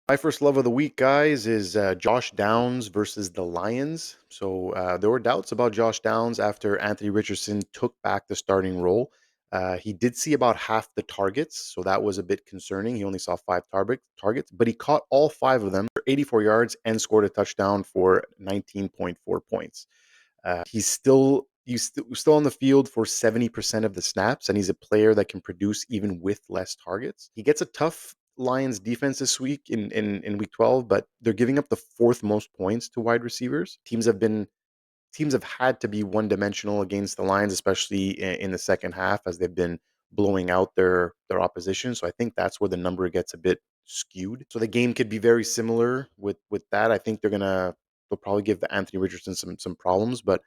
My first love of the week, guys, is Josh Downs versus the Lions. So there were doubts about Josh Downs after Anthony Richardson took back the starting role. He did see about half the targets, so that was a bit concerning. He only saw five targets, but he caught all five of them for 84 yards and scored a touchdown for 19.4 points. He's still on the field for 70% of the snaps, and he's a player that can produce even with less targets. He gets a tough Lions defense this week in week 12, but they're giving up the fourth most points to wide receivers. Teams have had to be one dimensional against the Lions, especially in the second half, as they've been blowing out their opposition. So I think that's where the number gets a bit skewed. So the game could be very similar with that. I think they'll probably give the Anthony Richardson some problems, but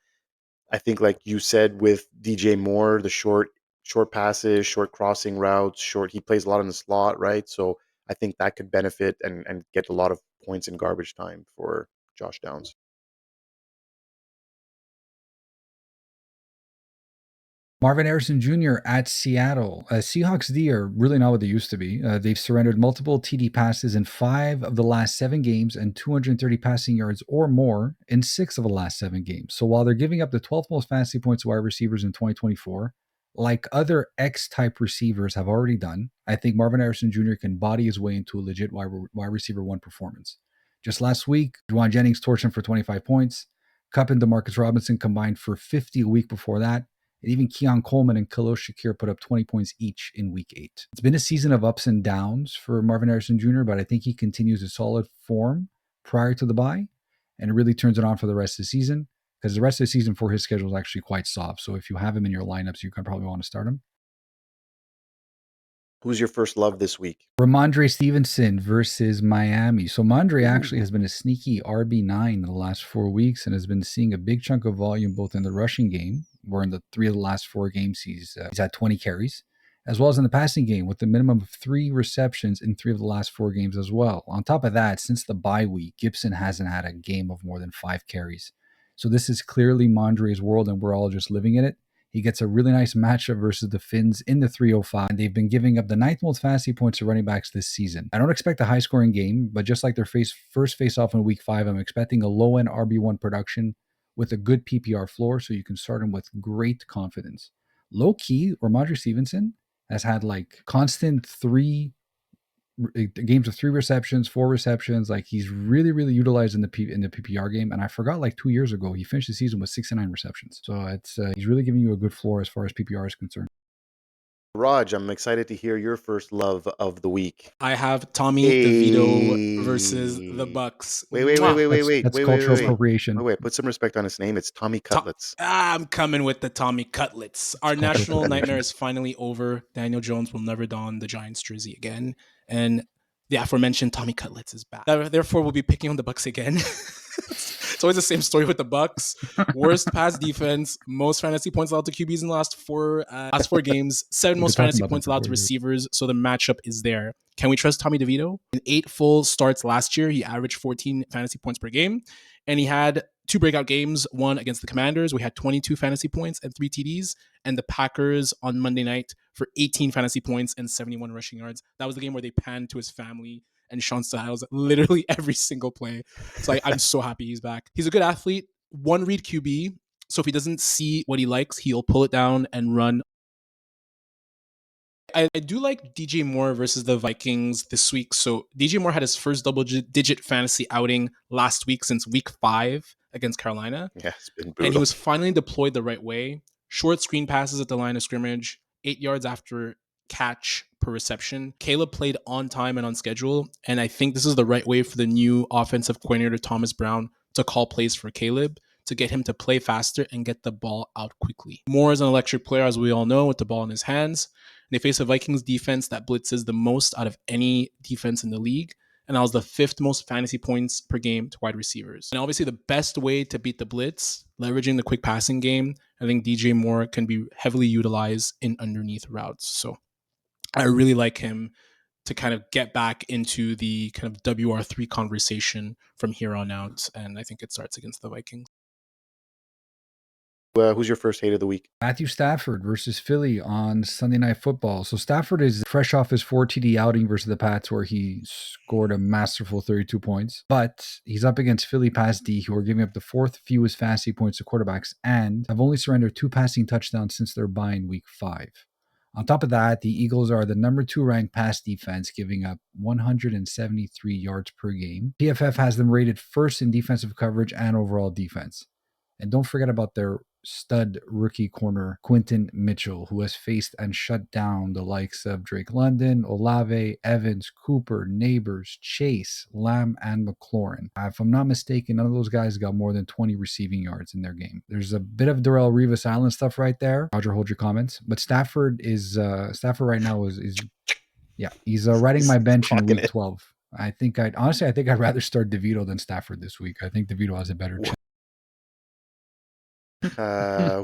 I think, like you said, with DJ Moore, the short passes, short crossing routes, he plays a lot in the slot, right? So I think that could benefit and get a lot of points in garbage time for Josh Downs. Marvin Harrison Jr. at Seattle. Seahawks D are really not what they used to be. They've surrendered multiple TD passes in 5 of the last 7 games and 230 passing yards or more in 6 of the last 7 games. So while they're giving up the 12th most fantasy points to wide receivers in 2024, like other X-type receivers have already done, I think Marvin Harrison Jr. can body his way into a legit wide receiver 1 performance. Just last week, Juwan Jennings torched him for 25 points. Kupp and Demarcus Robinson combined for 50 a week before that. And even Keon Coleman and Khalil Shakir put up 20 points each in week 8. It's been a season of ups and downs for Marvin Harrison Jr., but I think he continues a solid form prior to the bye, and it really turns it on for the rest of the season, because the rest of the season for his schedule is actually quite soft. So if you have him in your lineups, you can probably want to start him. Who's your first love this week? Rhamondre Stevenson versus Miami. So Mondre actually has been a sneaky RB9 in the last 4 weeks and has been seeing a big chunk of volume both in the rushing game, where in the 3 of the last 4 games he's had 20 carries, as well as in the passing game with a minimum of 3 receptions in 3 of the last 4 games as well. On top of that, since the bye week, Gibson hasn't had a game of more than 5 carries. So this is clearly Mondre's world, and we're all just living in it. He gets a really nice matchup versus the Finns in the 305. They've been giving up the 9th most fantasy points to running backs this season. I don't expect a high-scoring game, but just like their first face-off in Week 5, I'm expecting a low-end RB1 production with a good PPR floor, so you can start him with great confidence. Low-key, Rhamondre Stevenson has had like constant games of 3 receptions, 4 receptions. Like he's really, really utilized in the PPR game. And I forgot, like 2 years ago, he finished the season with 69 receptions. So it's he's really giving you a good floor as far as PPR is concerned. Raj, I'm excited to hear your first love of the week. I have Tommy DeVito versus the Hey. Bucs. Wait, wait, wait, Mwah! wait, wait, That's wait, that's wait, wait, wait, cultural wait. appropriation. Wait, wait. Put some respect on his name. It's Tommy Cutlets. I'm coming with the Tommy Cutlets. Our It's cultural national nightmare appropriation. is finally over. Daniel Jones will never don the Giants jersey again. And the aforementioned Tommy Cutlets is back. Therefore, we'll be picking on the Bucs again. It's always the same story with the Bucs. Worst pass defense, most fantasy points allowed to QBs in the last four games, 7 We've most been talking fantasy about that points allowed before. to receivers. So the matchup is there. Can we trust Tommy DeVito? In 8 full starts last year, he averaged 14 fantasy points per game, and he had 2 breakout games, one against the Commanders. We had 22 fantasy points and 3 TDs, and the Packers on Monday night for 18 fantasy points and 71 rushing yards. That was the game where they panned to his family and Sean Styles literally every single play. It's like, I'm so happy he's back. He's a good athlete, one read QB. So if he doesn't see what he likes, he'll pull it down and run. I do like DJ Moore versus the Vikings this week. So DJ Moore had his first double-digit fantasy outing last week since week 5 against Carolina. Yeah, it's been And he brutal. was finally deployed the right way. Short screen passes at the line of scrimmage, 8 yards after catch per reception. Caleb played on time and on schedule, and I think this is the right way for the new offensive coordinator, Thomas Brown, to call plays for Caleb, to get him to play faster and get the ball out quickly. Moore is an electric player, as we all know, with the ball in his hands. They face a Vikings defense that blitzes the most out of any defense in the league, and that was the 5th most fantasy points per game to wide receivers. And obviously the best way to beat the blitz, leveraging the quick passing game, I think DJ Moore can be heavily utilized in underneath routes. So I really like him to kind of get back into the kind of WR3 conversation from here on out. And I think it starts against the Vikings. Who's your first hate of the week? Matthew Stafford versus Philly on Sunday Night Football. So Stafford is fresh off his 4 TD outing versus the Pats where he scored a masterful 32 points. But he's up against Philly pass D, who are giving up the fourth fewest fantasy points to quarterbacks and have only surrendered 2 passing touchdowns since their bye in week 5. On top of that, the Eagles are the number 2 ranked pass defense, giving up 173 yards per game. PFF has them rated first in defensive coverage and overall defense. And don't forget about their stud rookie corner, Quinton Mitchell, who has faced and shut down the likes of Drake London, Olave, Evans, Cooper, Neighbors, Chase, Lamb, and McLaurin. If I'm not mistaken, none of those guys got more than 20 receiving yards in their game. There's a bit of Darrelle Revis Island stuff right there. Roger, hold your comments. But Stafford right now is he's riding my bench in week 12. I think I'd rather start DeVito than Stafford this week. I think DeVito has a better chance.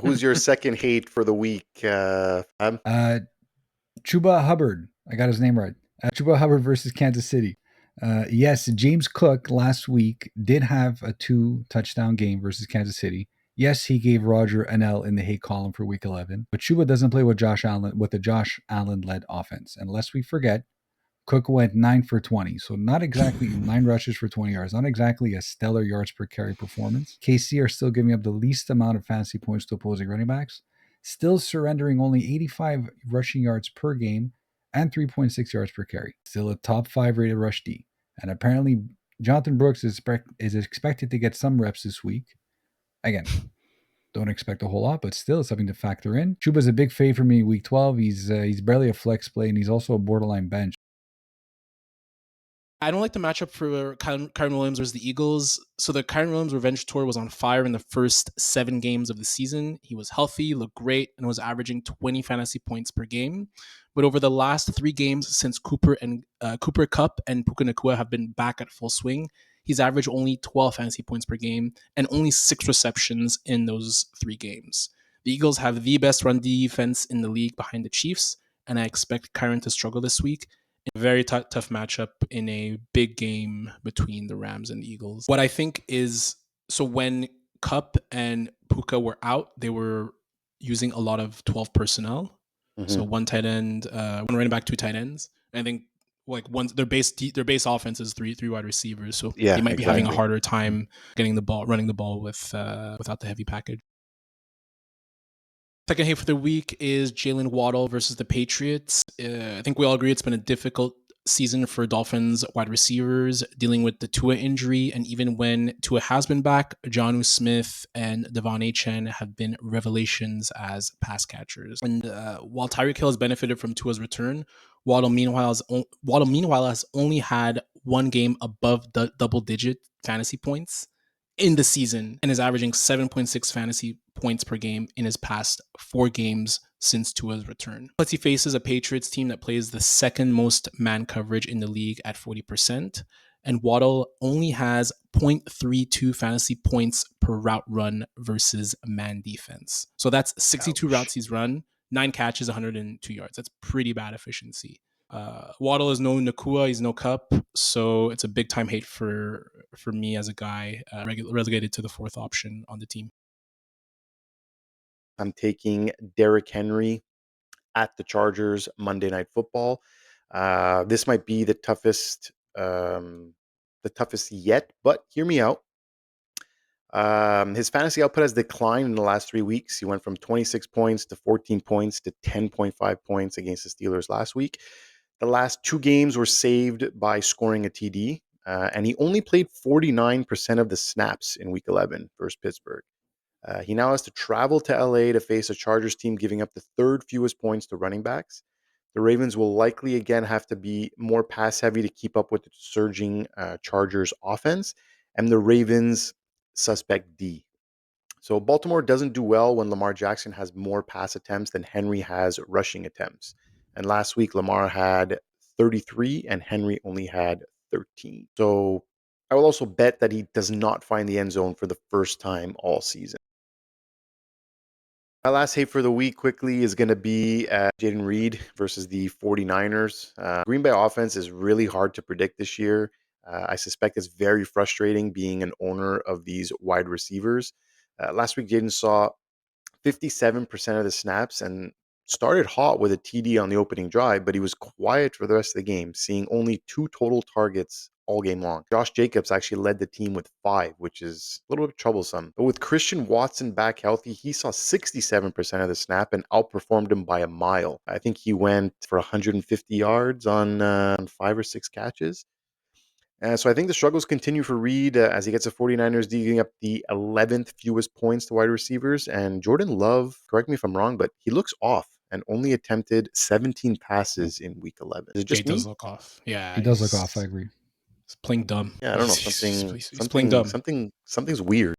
Who's your second hate for the week? Chuba Hubbard. I got his name right. Chuba Hubbard versus Kansas City. Yes, James Cook last week did have a 2-touchdown game versus Kansas City. Yes, he gave Roger an L in the hate column for week 11, but Chuba doesn't play with the Josh Allen-led offense. And lest we forget, Cook went 9 for 20, so not exactly 9 rushes for 20 yards, not exactly a stellar yards per carry performance. KC are still giving up the least amount of fantasy points to opposing running backs, still surrendering only 85 rushing yards per game and 3.6 yards per carry. Still a top 5 rated rush D. And apparently Jonathan Brooks is expected to get some reps this week. Again, don't expect a whole lot, but still something to factor in. Chuba's a big fave for me week 12. He's barely a flex play, and he's also a borderline bench. I don't like the matchup for Kyren Williams versus the Eagles. So the Kyren Williams revenge tour was on fire in the first 7 games of the season. He was healthy, looked great, and was averaging 20 fantasy points per game. But over the last 3 games since Cooper Kupp and Puka Nacua have been back at full swing, he's averaged only 12 fantasy points per game and only 6 receptions in those 3 games. The Eagles have the best run defense in the league behind the Chiefs, and I expect Kyren to struggle this week. A very tough matchup in a big game between the Rams and the Eagles. What I think is, so when Kupp and Puka were out, they were using a lot of 12 personnel. Mm-hmm. So 1 tight end, 1 running back, 2 tight ends. And I think their base offense is three wide receivers. So they might be having a harder time running the ball without the heavy package. Second hate for the week is Jalen Waddle versus the Patriots. I think we all agree it's been a difficult season for Dolphins wide receivers, dealing with the Tua injury. And even when Tua has been back, Jonnu Smith and Devon Achane have been revelations as pass catchers. And while Tyreek Hill has benefited from Tua's return, Waddle meanwhile has only had 1 game above the double-digit fantasy points in the season and is averaging 7.6 fantasy points per game in his past 4 games since Tua's return. Plus, he faces a Patriots team that plays the second most man coverage in the league at 40%, and Waddle only has 0.32 fantasy points per route run versus man defense. So that's 62 routes he's run, 9 catches, 102 yards. That's pretty bad efficiency. Waddle is no Nacua, he's no Kupp, so it's a big time hate for me as a guy relegated to the 4th option on the team. I'm taking Derrick Henry at the Chargers Monday Night Football. This might be the toughest yet, but hear me out. His fantasy output has declined in the last 3 weeks. He went from 26 points to 14 points to 10.5 points against the Steelers last week. The last 2 games were saved by scoring a TD, and he only played 49% of the snaps in Week 11 versus Pittsburgh. He now has to travel to LA to face a Chargers team giving up the 3rd fewest points to running backs. The Ravens will likely again have to be more pass heavy to keep up with the surging Chargers offense, and the Ravens suspect D. So Baltimore doesn't do well when Lamar Jackson has more pass attempts than Henry has rushing attempts. And last week, Lamar had 33 and Henry only had 13. So I will also bet that he does not find the end zone for the first time all season. My last hate for the week quickly is going to be Jaden Reed versus the 49ers. Green Bay offense is really hard to predict this year. I suspect it's very frustrating being an owner of these wide receivers. Last week, Jaden saw 57% of the snaps and started hot with a TD on the opening drive, but he was quiet for the rest of the game, seeing only 2 total targets all game long. Josh Jacobs actually led the team with 5, which is a little bit troublesome. But with Christian Watson back healthy, he saw 67% of the snap and outperformed him by a mile. I think he went for 150 yards on 5 or 6 catches. So I think the struggles continue for Reed as he gets the 49ers giving up the 11th fewest points to wide receivers. And Jordan Love, correct me if I'm wrong, but he looks off and only attempted 17 passes in week 11. Is it Jay just me? does look off. Yeah, He does look off. I agree. He's playing dumb. Yeah, I don't know. He's playing dumb. Something's weird.